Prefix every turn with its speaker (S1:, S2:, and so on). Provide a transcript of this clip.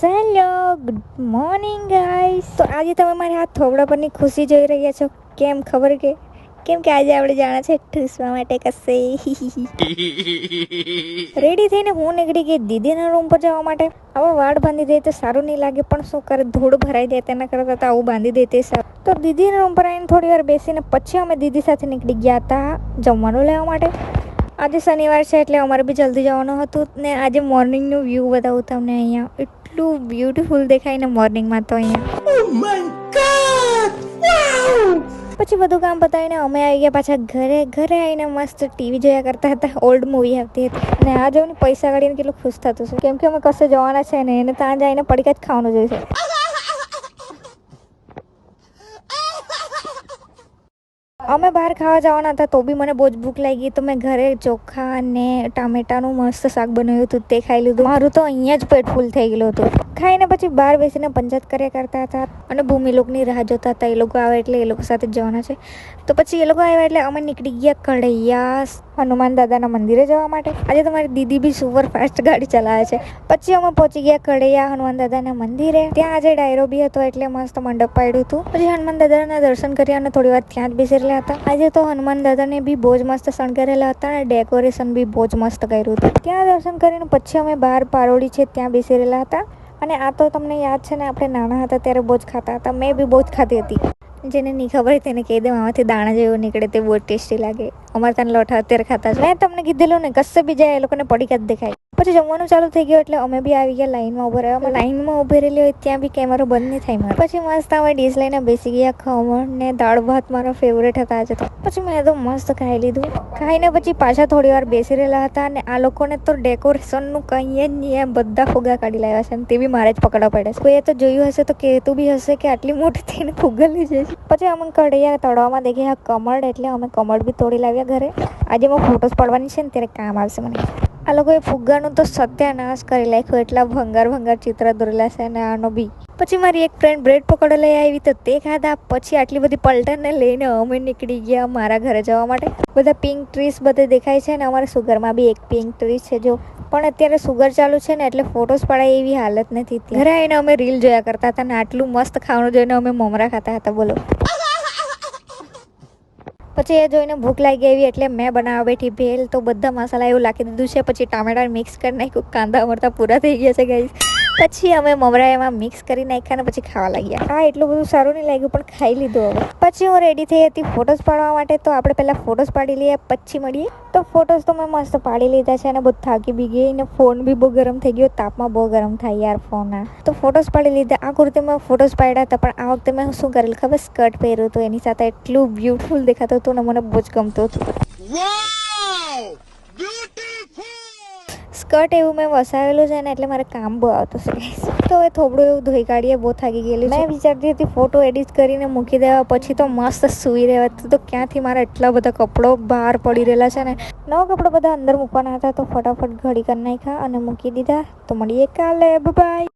S1: Hello, good morning guys. તો આજે તમે મારી આ થોબડા પરની ખુશી જોઈ રહ્યા છો. કેમ ખબર કેમ કે આજે આપણે જાણા છે ઠૂસવા માટે કશે. રેડી થઈને હું નીકળી ગઈ દીદીના રૂમ પર જવા માટે. આવા વાળ બાંધી દે તો સારું નહીં લાગે, પણ શું કરે, ધૂળ ભરાઈ જાય તેના કરતાં તો આવું બાંધી દે તે સારું. તો દીદીના રૂમ પર આવીને થોડી વાર બેસીને પછી અમે દીદી સાથે નીકળી ગયા હતા જમવાનું લેવા માટે. આજે શનિવાર છે એટલે અમારે બી જલ્દી જવાનું હતું ને આજે મોર્નિંગનું વ્યૂ બતાવું તમને. અહીંયા એટલું બ્યુટીફુલ દેખાય ને મોર્નિંગમાં તો અહીંયા. પછી બધું કામ પતાવીને અમે આવી ગયા પાછા ઘરે. ઘરે આવીને મસ્ત ટીવી જોયા કરતા હતા. ઓલ્ડ મૂવી આવતી હતી અને આ જોઈને પૈસા કાઢીને કેટલું ખુશ થતું છે, કેમ કે અમે કશે જવાના છે ને એને ત્યાં જઈને પડીકા જ ખાવાનું જોઈશે. અમે બહાર ખાવા જવાના હતા તો બી મને બહુ જ ભૂખ લાગી, તો મેં ઘરે ચોખા અને ટામેટાનું મસ્ત શાક બનાવ્યું હતું, તે ખાઈ લીધું. મારું તો અહીંયા જ પેટ ફૂલ થઈ ગયેલું હતું. ખાઈને પછી બહાર બેસીને પંચાયત કર્યા કરતા હતા અને ભૂમિ લોકોની રાહ જોતા હતા. એ લોકો આવે એટલે એ લોકો સાથે જ જવાના છે. તો પછી એ લોકો આવ્યા એટલે અમે નીકળી ગયા કડૈયા હનુમાન દાદાના મંદિરે જવા માટે. આજે તો મારી દીદી બી સુપર ફાસ્ટ ગાડી ચલાવે છે. પછી અમે પહોંચી ગયા કડૈયા હનુમાન દાદાના મંદિરે. ત્યાં આજે ડાયરો બી હતો એટલે મસ્ત મંડપ પાડ્યું હતું. પછી હનુમાન દાદાના દર્શન કર્યા અને થોડી વાર ત્યાં જ બેસી રહ્યા હતા. આજે તો હનુમાન દાદાને બી બહુ જ મસ્ત શણગારેલા હતા અને ડેકોરેશન બી બહુ જ મસ્ત કર્યું હતું. ત્યાં દર્શન કરીને પછી અમે બહાર પારોડી છે ત્યાં બેસી રહેલા હતા. અને આ તો તમને યાદ છે ને, આપણે નાના હતા ત્યારે બહુ જ ખાતા હતા. મેં બી બહુ જ ખાતી હતી. જેને નહીં ખબર તેને કહી દે, આમાંથી દાણા જેવું નીકળે, તે બહુ ટેસ્ટી લાગે. અમારે ત્યાં લોઠા અત્યારે ખાતા છે. મેં તમને કીધેલું ને, કશે બી જાય એ લોકોને પડીકા જ દેખાય. પછી જમવાનું ચાલુ થઈ ગયું એટલે અમે બી આવી ગયા લાઈનમાં ઉભા રહ્યા. લાઈનમાં ઉભી રહેલી હોય ત્યાં બી કેમેરો બંધ નહીં થાય મારો. પછી મસ્ત અમે ડીશ લઈને બેસી ગયા. ખમણ ને દાળ ભાત મારા ફેવરેટ હતા આજે તો. પછી મેં તો મસ્ત ખાઈ લીધું. ખાઈને પછી પાછા થોડી વાર બેસી રહેલા હતા અને આ લોકોને તો ડેકોરેશનનું કંઈ જ નહીં, એમ બધા ફુગ્ગા કાઢી લાવ્યા છે અને તે બી મારે જ પકડવા પડે છે. કોઈએ તો જોયું હશે તો કહેતું બી હશે કે આટલી મોટી થઈને ફુગ્ગા લઈ જાય છે. પછી અમે કઢૈયા તળવામાં દેખ્યા કમળ, એટલે અમે કમળ બી તોડી લાવ્યા ઘરે. આજે મેં ફોટોસ પાડવાની છે ને ત્યારે કામ આવશે મને. આ લોકોએ ફુગ્ગાનું તો સત્યાનાશ કરી નાખ્યો, એટલા ભંગાર ચિત્ર દોરેલા છે અને આનો બી. પછી મારી એક ફ્રેન્ડ બ્રેડ પકોડા લઈ આવી તો તે ખાધા. પછી આટલી બધી પલટનને લઈને અમે નીકળી ગયા મારા ઘરે જવા માટે. બધા પિંક ટ્રીસ બધે દેખાય છે ને અમારા સુગરમાં બી એક પિંક ટ્રી છે જો. પણ અત્યારે સુગર ચાલુ છે ને એટલે ફોટોસ પડાય એવી હાલત નથી. ઘરે આવીને અમે રીલ જોયા કરતા હતા ને આટલું મસ્ત ખાવાનું જોઈને અમે મમરા ખાતા હતા. બોલો. પછી એ જોઈને ભૂખ લાગી આવી એટલે મેં બનાવવા બેઠી ભેલ. તો બધા મસાલા એવું નાખી દીધું છે. પછી ટામેટા મિક્સ કરી નાખ્યું. કાંદા મરતા પૂરા થઈ ગયા છે ગાઈસ. પછી અમે મમરા એમાં મિક્સ કરી નાખ્યા ને પછી ખાવા લાગ્યા. હા, એટલું બધું સારું નહીં લાગ્યું પણ ખાઈ લીધું હવે. પછી હું રેડી થઈ હતી ફોટોસ પાડવા માટે. તો આપણે પહેલાં ફોટોસ પાડી લઈએ પછી મળીએ. તો ફોટોસ તો મેં મસ્ત પાડી લીધા છે અને બહુ થાકી બી ગઈ ને ફોન બી બહુ ગરમ થઈ ગયો. તાપમાં બહુ ગરમ થાય યાર ફોન. તો ફોટોસ પાડી લીધા. આ કુર્તીમાં ફોટોસ પાડ્યા હતા પણ આ વખતે મેં શું કરેલું ખબર, સ્કર્ટ પહેર્યું હતું. એની સાથે એટલું બ્યુટીફુલ દેખાતું હતું ને મને બહુ જ ગમતું હતું. સ્કર્ટ એવું મેં વસાવેલું છે ને એટલે મારે કામ બહુ આવતું છે. તો એ થોડું એવું ધોઈ કાઢીએ, બહુ થાકી ગયેલી. મેં વિચારતી હતી ફોટો એડિટ કરીને મૂકી દેવા, પછી તો મસ્ત સૂઈ રહેવા. તો ક્યાંથી મારા એટલા બધા કપડો બહાર પડી રહેલા છે ને. નવા કપડા બધા અંદર મૂકવાના હતા તો ફટાફટ ઘડી કરી નાખ્યા અને મૂકી દીધા. તો મળીએ કાલે. બાય.